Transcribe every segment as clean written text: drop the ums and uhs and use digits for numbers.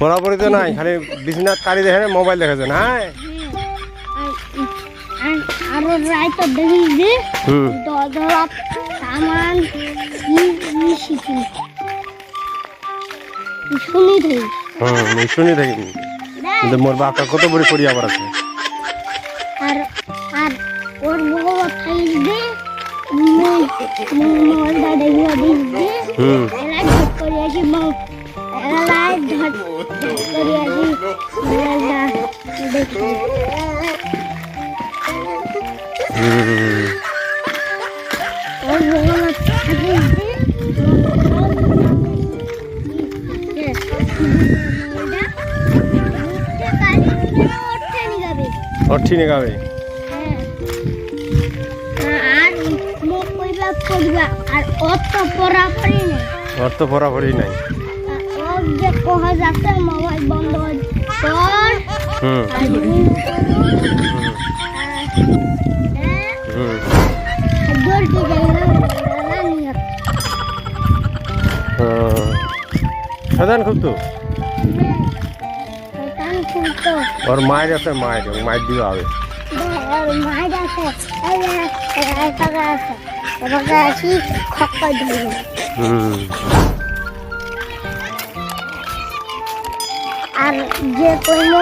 পড়াপড়ি তো নাই, খালি বিছনাত কাড়ি দেখে মোবাইল দেখেছে না? আর রাইতো দেখিস যে দলা সামান শিখি শুনি থাকি কিন্তু মোর বাপটা কত বড় করি আবার আছে। আর আর ওর বউ থাইস দে মোলটা দেখিয়া দিস দে এলা ঘট করি আসি এলা ঘট করি আসি মোলটা দেখি ওর বউ থাকিস দে অঠিনে গাবে আর মুখ কইবা পড়বা আর অত পড়াপড়ি নেই, অত পড়াপড়ি নাই। ও যে কোহা যাচ্ছে মোবাইল বন্ধ কর সাধারণ খুব তো ওর মায়ের আছে, মায়ের দিকে হবে আর যে কইলো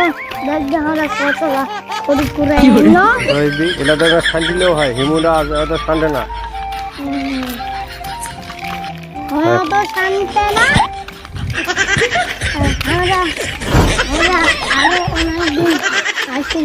এলা দেখা শান্তিলেও হয়, হিমুরা শান্তি না শান্তি না আরো অনেকদিন আসে